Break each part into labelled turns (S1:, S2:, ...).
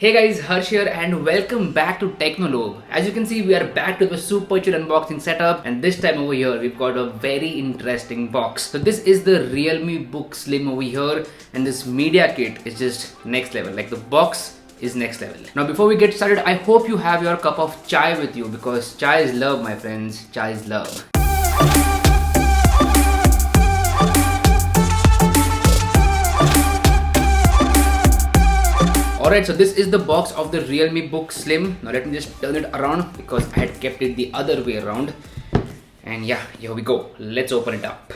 S1: Hey guys, Harsh here and welcome back to Technolobe. As you can see, we are back to the super chill unboxing setup, and this time over here we've got a very interesting box. So this is the RealmeBook Slim over here, and this media kit is just next level. Like the box is next level. Now before we get started, I hope you have your cup of chai with you because chai is love, my friends. Chai is love. Alright, so this is the box of the RealmeBook Slim. Now let me just turn it around because I had kept it the other way around. And yeah, here we go. Let's open it up.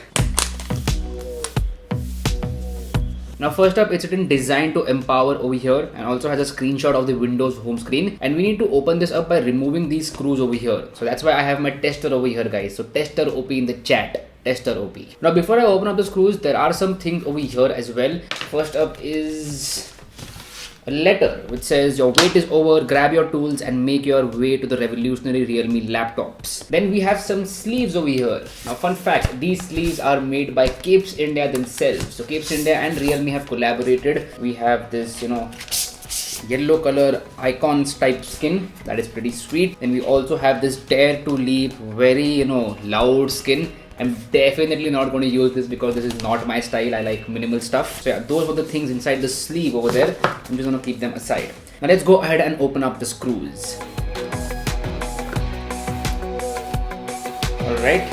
S1: Now first up, it's written designed to empower over here and also has a screenshot of the Windows home screen. And we need to open this up by removing these screws over here. So that's why I have my tester over here, guys. So tester OP in the chat. Tester OP. Now before I open up the screws, there are some things over here as well. First up is a letter which says your wait is over, grab your tools and make your way to the revolutionary Realme laptops. Then we have some sleeves over here. Now fun fact, these sleeves are made by Capes India themselves. So Capes India and Realme have collaborated. We have this, yellow color icons type skin that is pretty sweet. Then we also have this dare to leap, very loud skin. I'm definitely not going to use this because this is not my style. I like minimal stuff. So yeah, those were the things inside the sleeve over there. I'm just going to keep them aside. Now let's go ahead and open up the screws. Alright.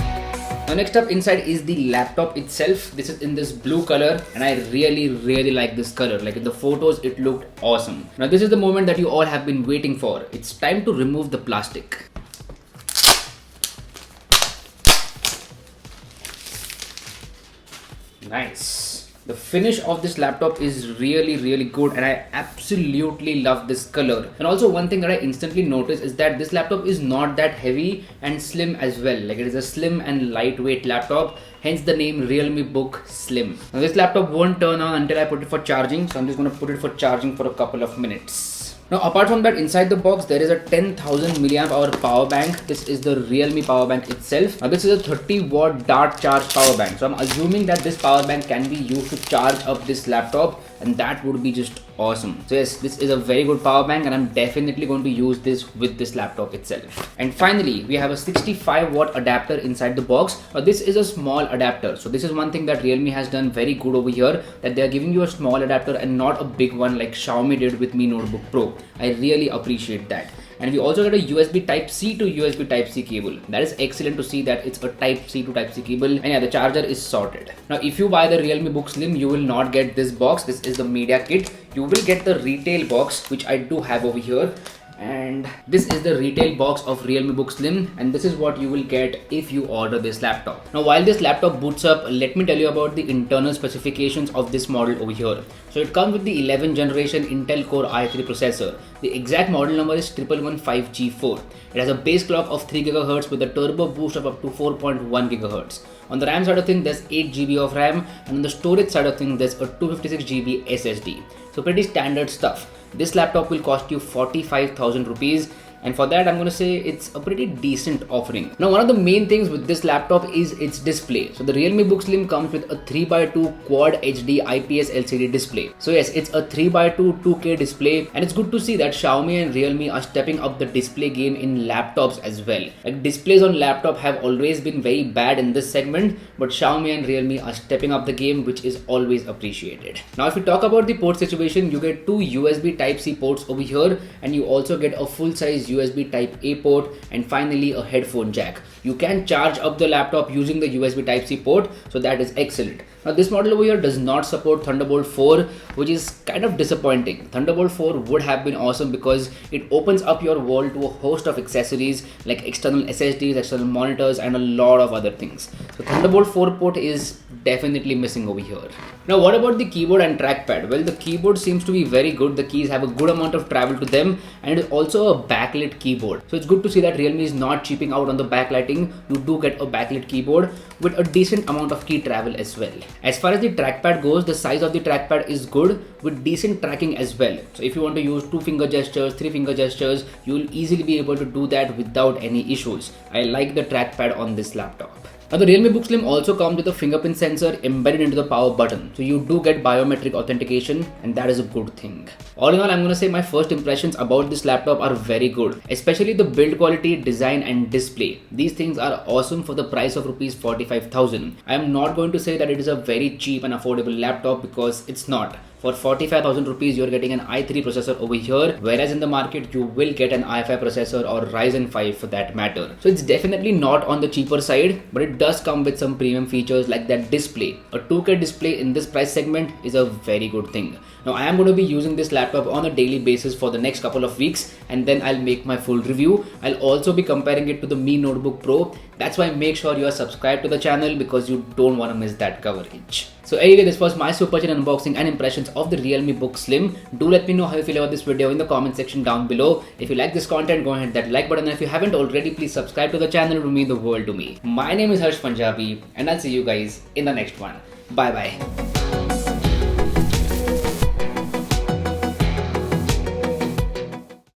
S1: Now next up inside is the laptop itself. This is in this blue color and I really like this color. Like in the photos it looked awesome. Now this is the moment that you all have been waiting for. It's time to remove the plastic. Nice. The finish of this laptop is really good and I absolutely love this color. And also one thing that I instantly noticed is that this laptop is not that heavy and slim as well. Like it is a slim and lightweight laptop, hence the name RealmeBook Slim. Now this laptop won't turn on until I put it for charging, so I'm just going to put it for charging for a couple of minutes. Now apart from that, inside the box there is a 10,000 milliamp hour power bank. This is the Realme power bank itself. Now this is a 30 watt dart charge power bank. So I'm assuming that this power bank can be used to charge up this laptop, and that would be just awesome. So yes, this is a very good power bank and I'm definitely going to use this with this laptop itself. And finally, we have a 65 watt adapter inside the box. This is a small adapter. So this is one thing that Realme has done very good over here, that they are giving you a small adapter and not a big one like Xiaomi did with Mi Notebook Pro. I really appreciate that. And we also get a USB Type-C to USB Type-C cable. That is excellent to see that it's a Type-C to Type-C cable. And yeah, the charger is sorted. Now, if you buy the RealmeBook Slim, you will not get this box. This is the media kit. You will get the retail box, which I do have over here. And this is the retail box of RealmeBook Slim, and this is what you will get if you order this laptop. Now while this laptop boots up, let me tell you about the internal specifications of this model over here. So it comes with the 11th generation Intel Core i3 processor. The exact model number is 1115G4. It has a base clock of 3 GHz with a turbo boost of up to 4.1 GHz. On the RAM side of things, there's 8 GB of RAM, and on the storage side of things, there's a 256 GB SSD. So pretty standard stuff. This laptop will cost you 45,000 rupees. And for that, I'm going to say it's a pretty decent offering. Now, one of the main things with this laptop is its display. So the RealmeBook Slim comes with a 3x2 Quad HD IPS LCD display. So yes, it's a 3x2 2K display, and it's good to see that Xiaomi and Realme are stepping up the display game in laptops as well. Like displays on laptop have always been very bad in this segment, but Xiaomi and Realme are stepping up the game, which is always appreciated. Now, if we talk about the port situation, you get two USB Type-C ports over here, and you also get a full-size USB Type A port, and finally a headphone jack. You can charge up the laptop using the USB Type-C port, so that is excellent. Now this model over here does not support Thunderbolt 4, which is kind of disappointing. Thunderbolt 4 would have been awesome because it opens up your world to a host of accessories like external SSDs, external monitors, and a lot of other things. So Thunderbolt 4 port is definitely missing over here. Now what about the keyboard and trackpad? Well, the keyboard seems to be very good. The keys have a good amount of travel to them, and it is also a backlit keyboard. So it's good to see that Realme is not cheaping out on the backlighting. You do get a backlit keyboard with a decent amount of key travel as well. As far as the trackpad goes, the size of the trackpad is good with decent tracking as well. So if you want to use 2 finger gestures, 3 finger gestures, you will easily be able to do that without any issues. I like the trackpad on this laptop. Now the RealmeBook Slim also comes with a fingerprint sensor embedded into the power button. So you do get biometric authentication, and that is a good thing. All in all, I'm going to say my first impressions about this laptop are very good, especially the build quality, design and display. These things are awesome for the price of rupees 45,000. I am not going to say that it is a very cheap and affordable laptop, because it's not. For 45,000 rupees, you're getting an i3 processor over here, whereas in the market, you will get an i5 processor or Ryzen 5 for that matter. So it's definitely not on the cheaper side, but it does come with some premium features like that display. A 2K display in this price segment is a very good thing. Now I am going to be using this laptop on a daily basis for the next couple of weeks, and then I'll make my full review. I'll also be comparing it to the Mi Notebook Pro. That's why make sure you are subscribed to the channel, because you don't want to miss that coverage. So anyway, this was my super chin unboxing and impressions of the RealmeBook Slim. Do let me know how you feel about this video in the comment section down below. If you like this content, go ahead and hit that like button, and if you haven't already, please subscribe to the channel. It will mean the world to me. My name is Harsh Punjabi, and I'll see you guys in the next one. Bye bye.